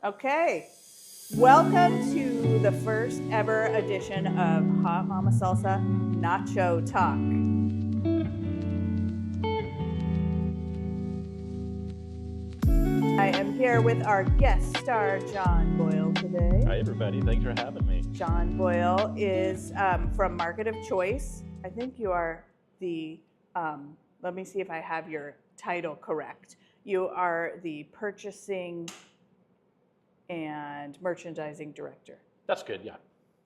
Okay, welcome to the first ever edition of Hot Mama Salsa Nacho Talk. I am here with our guest star, John Boyle, today. Hi, everybody. Thanks for having me. John Boyle is from Market of Choice. I think you are the, let me see if I have your title correct. You are the purchasing and merchandising director. That's good, yeah.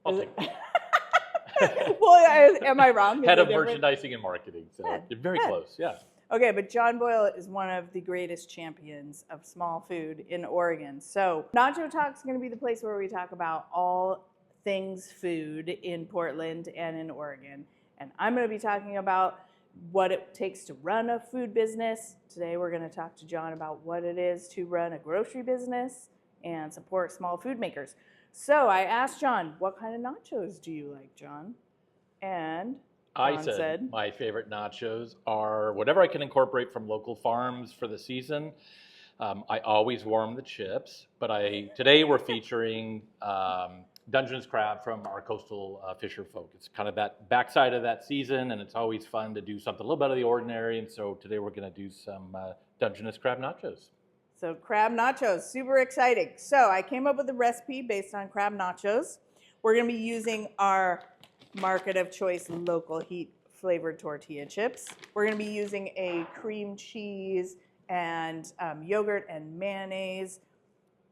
I'll take it. Well, am I wrong? Head of merchandising and marketing, so you're very close, yeah. Okay, but John Boyle is one of the greatest champions of small food in Oregon. So Nacho Talk is going to be the place where we talk about all things food in Portland and in Oregon. And I'm going to be talking about what it takes to run a food business. Today we're going to talk to John about what it is to run a grocery business and support small food makers. So I asked John, what kind of nachos do you like, John? And John I said my favorite nachos are whatever I can incorporate from local farms for the season. I always warm the chips, but today we're featuring Dungeness crab from our coastal fisher folk. It's kind of that backside of that season, and it's always fun to do something a little bit out of the ordinary. And so today we're going to do some Dungeness crab nachos. So crab nachos, super exciting. So I came up with a recipe based on crab nachos. We're going to be using our Market of Choice local heat flavored tortilla chips. We're going to be using a cream cheese and yogurt and mayonnaise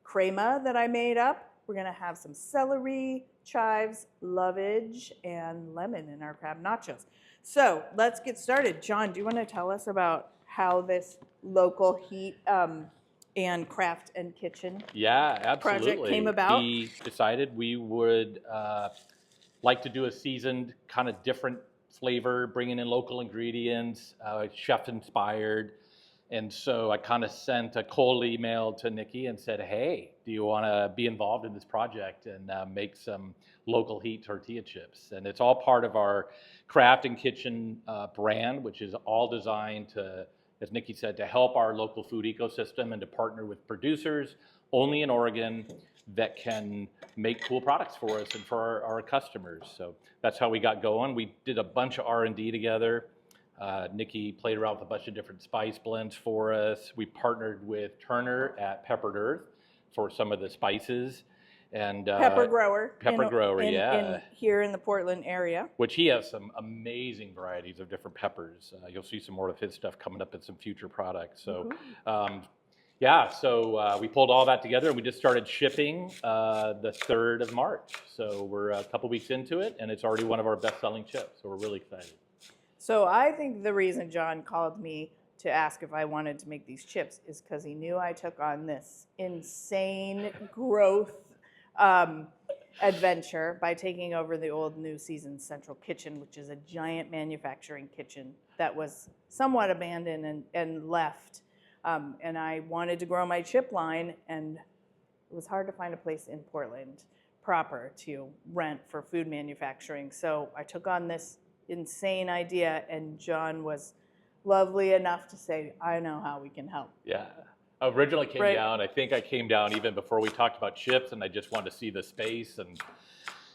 crema that I made up. We're going to have some celery, chives, lovage, and lemon in our crab nachos. So let's get started. John, do you want to tell us about how this local heat and craft and kitchen project came about? We decided we would like to do a seasoned kind of different flavor, bringing in local ingredients, chef inspired. And so I kind of sent a cold email to Nikki and said, hey, do you want to be involved in this project and make some local heat tortilla chips? And it's all part of our craft and kitchen brand, which is all designed to, as Nikki said, to help our local food ecosystem and to partner with producers only in Oregon that can make cool products for us and for our customers. So that's how we got going. We did a bunch of R&D together. Nikki played around with a bunch of different spice blends for us. We partnered with Turner at Peppered Earth for some of the spices. And Pepper grower. Here in the Portland area. Which he has some amazing varieties of different peppers. You'll see some more of his stuff coming up in some future products. So, we pulled all that together and we just started shipping the 3rd of March. So we're a couple weeks into it and it's already one of our best-selling chips. So we're really excited. So I think the reason John called me to ask if I wanted to make these chips is because he knew I took on this insane growth adventure by taking over the old New Season Central Kitchen, which is a giant manufacturing kitchen that was somewhat abandoned and left. And I wanted to grow my chip line, and it was hard to find a place in Portland proper to rent for food manufacturing. So I took on this insane idea, and John was lovely enough to say, I know how we can help. Yeah. I originally came down. I think I came down even before we talked about chips, and I just wanted to see the space.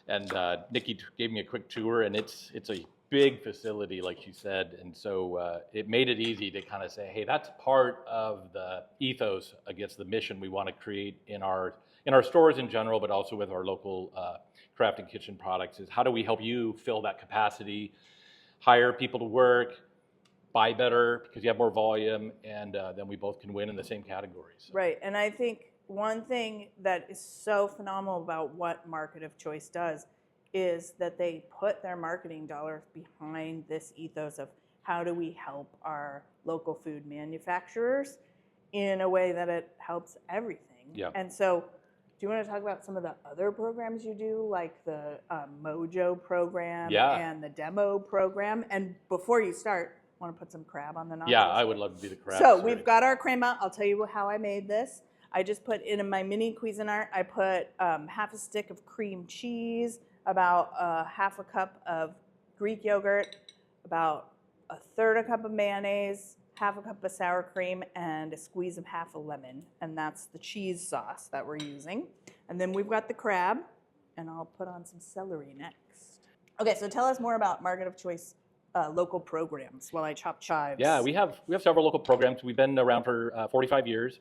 And Nikki gave me a quick tour, and it's a big facility, like you said, and so it made it easy to kind of say, hey, that's part of the ethos against the mission we want to create in our stores in general, but also with our local craft and kitchen products. Is how do we help you fill that capacity, hire people to work, buy better because you have more volume, and then we both can win in the same categories. Right, and I think one thing that is so phenomenal about what Market of Choice does is that they put their marketing dollars behind this ethos of how do we help our local food manufacturers in a way that it helps everything. Yeah. And so do you want to talk about some of the other programs you do, like the Mojo program and the demo program? And before you start, want to put some crab on the nachos? Yeah, I would love to be the crab. So we've got our crema. I'll tell you how I made this. I just put in my mini Cuisinart, I put half a stick of cream cheese, about half a cup of Greek yogurt, about a third a cup of mayonnaise, half a cup of sour cream, and a squeeze of half a lemon. And that's the cheese sauce that we're using. And then we've got the crab, and I'll put on some celery next. Okay, so tell us more about Market of Choice local programs while I chop chives. Yeah, we have several local programs. We've been around for 45 years,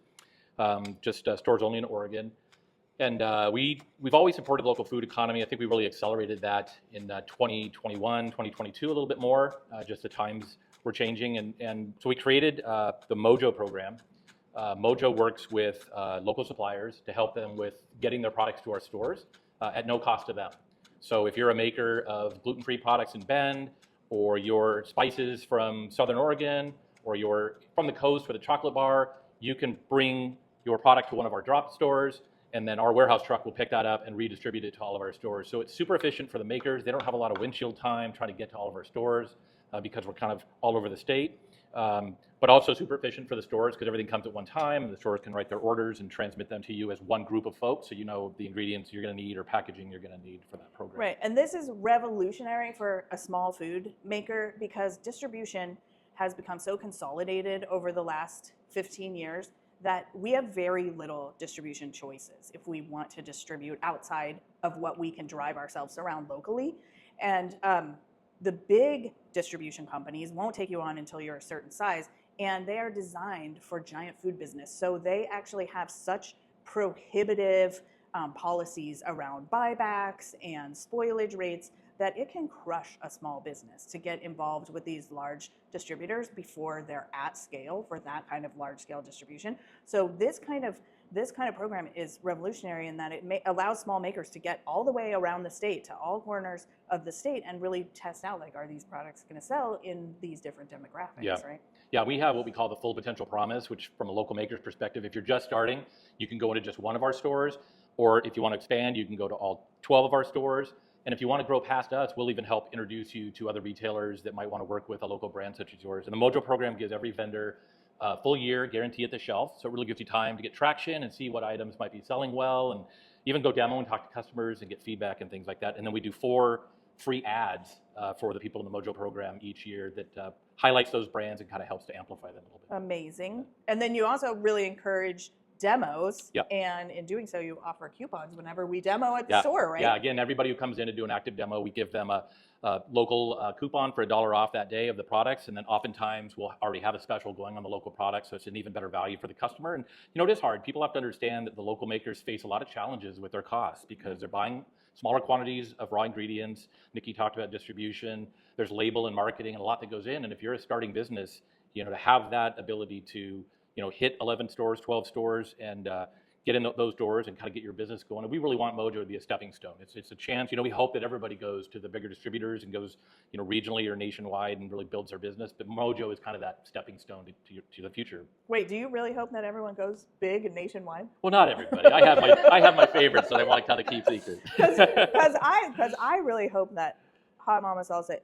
just stores only in Oregon. And we've always supported the local food economy. I think we really accelerated that in 2021, 2022 a little bit more, just the times were changing. And so we created the Mojo program. Mojo works with local suppliers to help them with getting their products to our stores at no cost to them. So if you're a maker of gluten-free products in Bend, or your spices from Southern Oregon, or you're from the coast with a chocolate bar, you can bring your product to one of our drop stores, and then our warehouse truck will pick that up and redistribute it to all of our stores. So it's super efficient for the makers. They don't have a lot of windshield time trying to get to all of our stores because we're kind of all over the state. But also super efficient for the stores because everything comes at one time, and the stores can write their orders and transmit them to you as one group of folks, so you know the ingredients you're going to need or packaging you're going to need for that program. Right, and this is revolutionary for a small food maker because distribution has become so consolidated over the last 15 years that we have very little distribution choices if we want to distribute outside of what we can drive ourselves around locally. And the big distribution companies won't take you on until you're a certain size, and they are designed for giant food business. So they actually have such prohibitive policies around buybacks and spoilage rates that it can crush a small business to get involved with these large distributors before they're at scale for that kind of large scale distribution. So this kind of program is revolutionary in that it allows small makers to get all the way around the state to all corners of the state and really test out, like, are these products going to sell in these different demographics, right? Yeah, we have what we call the full potential promise, which from a local maker's perspective, if you're just starting, you can go into just one of our stores, or if you want to expand, you can go to all 12 of our stores. And if you want to grow past us, we'll even help introduce you to other retailers that might want to work with a local brand such as yours. And the Mojo program gives every vendor a full year guarantee at the shelf. So it really gives you time to get traction and see what items might be selling well, and even go demo and talk to customers and get feedback and things like that. And then we do 4 free ads for the people in the Mojo program each year that highlights those brands and kind of helps to amplify them a little bit. Amazing. And then you also really encourage demos, Yep. and in doing so, you offer coupons whenever we demo at the store, right? Yeah, again, everybody who comes in to do an active demo, we give them a local coupon for $1 off that day of the products, and then oftentimes we'll already have a special going on the local products, so it's an even better value for the customer. And you know, it is hard. People have to understand that the local makers face a lot of challenges with their costs because they're buying smaller quantities of raw ingredients. Nikki talked about distribution. There's label and marketing and a lot that goes in, and if you're a starting business, you know, to have that ability to, you know, hit 11 stores, 12 stores, and get in those doors and kind of get your business going. And we really want Mojo to be a stepping stone. It's a chance. You know, we hope that everybody goes to the bigger distributors and goes, you know, regionally or nationwide and really builds their business. But Mojo is kind of that stepping stone to the future. Wait, do you really hope that everyone goes big and nationwide? Well, not everybody. I have my favorites that I want to kind of keep secret. Because I really hope that Hot Mama Salsa,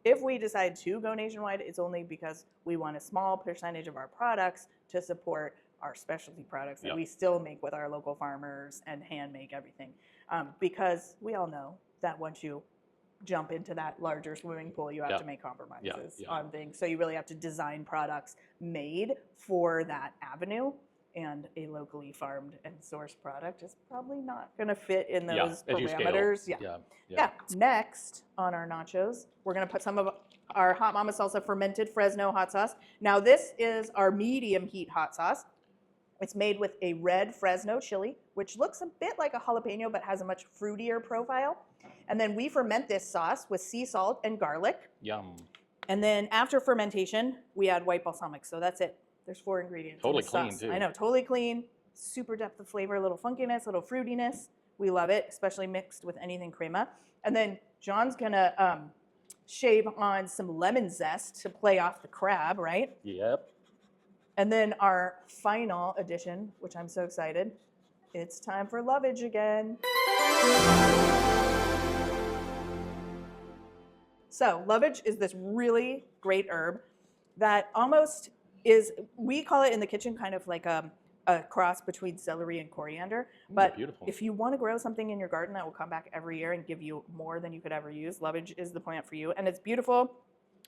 if we decide to go nationwide, it's only because we want a small percentage of our products to support our specialty products that we still make with our local farmers and hand make everything. Because we all know that once you jump into that larger swimming pool, you have to make compromises on things. So you really have to design products made for that avenue. And a locally farmed and sourced product is probably not going to fit in those parameters. Yeah. Next on our nachos, we're going to put some of our Hot Mama Salsa fermented Fresno hot sauce. Now this is our medium heat hot sauce. It's made with a red Fresno chili, which looks a bit like a jalapeno but has a much fruitier profile. And then we ferment this sauce with sea salt and garlic. Yum. And then after fermentation, we add white balsamic. So that's it. There's 4 ingredients. Totally clean, too. I know, totally clean. Super depth of flavor, a little funkiness, a little fruitiness. We love it, especially mixed with anything crema. And then John's gonna shave on some lemon zest to play off the crab, right? Yep. And then our final addition, which I'm so excited, it's time for lovage again. So lovage is this really great herb that almost is, we call it in the kitchen kind of like a cross between celery and coriander. But if you want to grow something in your garden that will come back every year and give you more than you could ever use, lovage is the plant for you. And it's beautiful.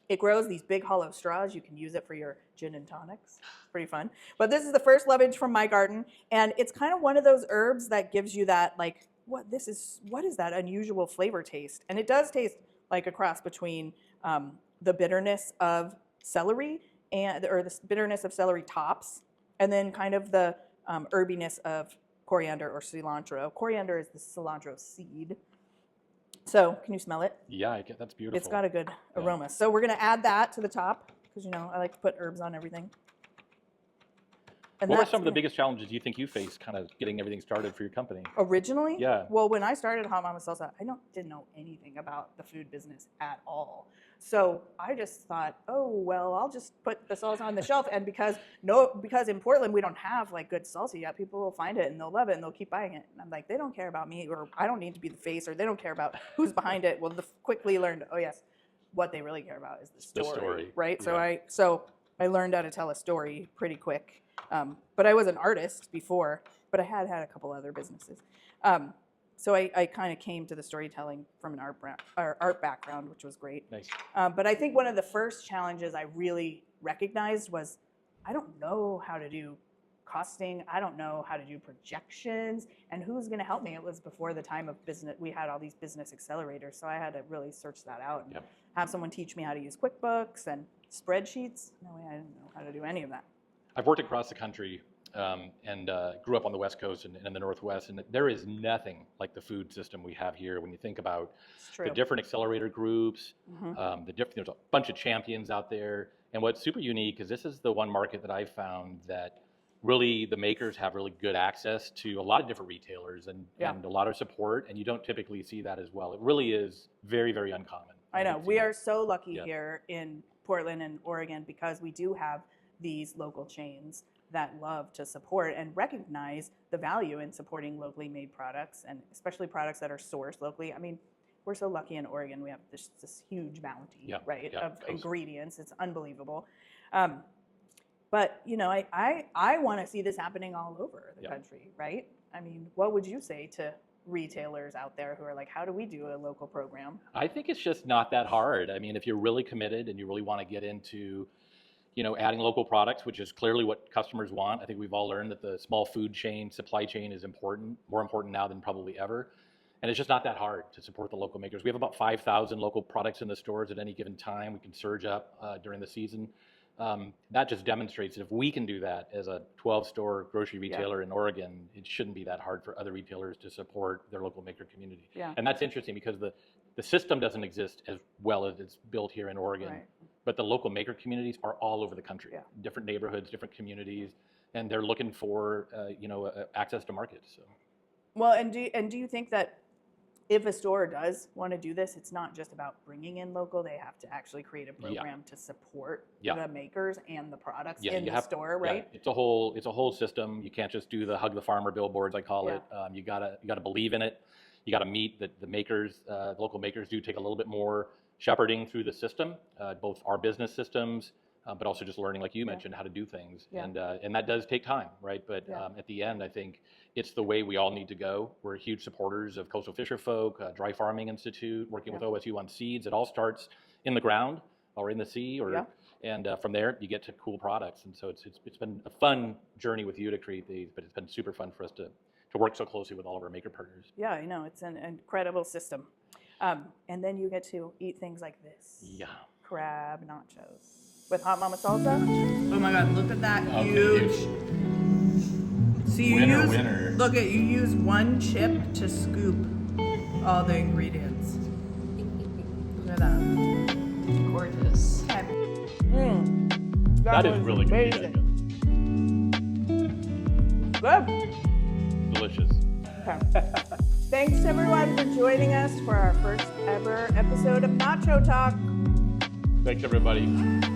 It grows these big hollow straws. You can use it for your gin and tonics. It's pretty fun. But this is the first lovage from my garden, and it's kind of one of those herbs that gives you that like, what is that unusual flavor taste? And it does taste like a cross between the bitterness of celery or the bitterness of celery tops, and then kind of the herbiness of coriander or cilantro. Coriander is the cilantro seed. So can you smell it? Yeah, that's beautiful. It's got a good aroma. So we're going to add that to the top because, I like to put herbs on everything. And what were some of the biggest challenges you think you faced kind of getting everything started for your company? Originally? Yeah. Well, when I started Hot Mama Salsa, I didn't know anything about the food business at all. So I just thought, oh, well, I'll just put the salsa on the shelf. And because in Portland, we don't have like good salsa yet, people will find it and they'll love it and they'll keep buying it. And I'm like, they don't care about me, or I don't need to be the face, or they don't care about who's behind it. Well, quickly learned, oh yes, what they really care about is the story. Right? Yeah. So I learned how to tell a story pretty quick. But I was an artist before, but I had a couple other businesses. So I kind of came to the storytelling from an art background, which was great. Nice. But I think one of the first challenges I really recognized was I don't know how to do costing. I don't know how to do projections, and who's going to help me? It was before the time of business. We had all these business accelerators, so I had to really search that out and have someone teach me how to use QuickBooks and spreadsheets. No way, I didn't know how to do any of that. I've worked across the country and grew up on the West Coast and in the Northwest, and there is nothing like the food system we have here when you think about the different accelerator groups, there's a bunch of champions out there. And what's super unique is this is the one market that I've found that really the makers have really good access to a lot of different retailers and a lot of support, and you don't typically see that as well. It really is very, very uncommon. I know. We are so lucky here in Portland and Oregon because we do have these local chains that love to support and recognize the value in supporting locally made products, and especially products that are sourced locally. I mean, we're so lucky in Oregon. We have this huge bounty, of ingredients. It's unbelievable. But, I want to see this happening all over the country, right? I mean, what would you say to retailers out there who are like, how do we do a local program? I think it's just not that hard. I mean, if you're really committed and you really want to get into adding local products, which is clearly what customers want. I think we've all learned that the small food chain, supply chain is important, more important now than probably ever. And it's just not that hard to support the local makers. We have about 5,000 local products in the stores at any given time. We can surge up during the season. That just demonstrates that if we can do that as a 12-store grocery retailer in Oregon, it shouldn't be that hard for other retailers to support their local maker community. Yeah. And that's interesting because the system doesn't exist as well as it's built here in Oregon. Right. But the local maker communities are all over the country, different neighborhoods, different communities, and they're looking for access to markets. So. Well, and do you think that if a store does want to do this, it's not just about bringing in local; they have to actually create a program to support the makers and the products in the store, right? Yeah. It's a whole system. You can't just do the hug the farmer billboards, I call it. You gotta believe in it. You gotta meet the makers. Local makers do take a little bit more shepherding through the system, both our business systems, but also just learning, like you mentioned, how to do things. And that does take time, right? But at the end, I think it's the way we all need to go. We're huge supporters of Coastal Fisher Folk, Dry Farming Institute, working with OSU on seeds. It all starts in the ground or in the sea, and from there you get to cool products. And so it's been a fun journey with you to create these, but it's been super fun for us to work so closely with all of our maker partners. Yeah, I know. It's an incredible system. And then you get to eat things like this. Yeah. Crab nachos with Hot Mama Salsa. Oh my God, look at that huge. See, you use one chip to scoop all the ingredients. Look at that. Gorgeous. Okay. That is really amazing. Good. Delicious. Okay. Thanks everyone for joining us for our first ever episode of Nacho Talk. Thanks everybody.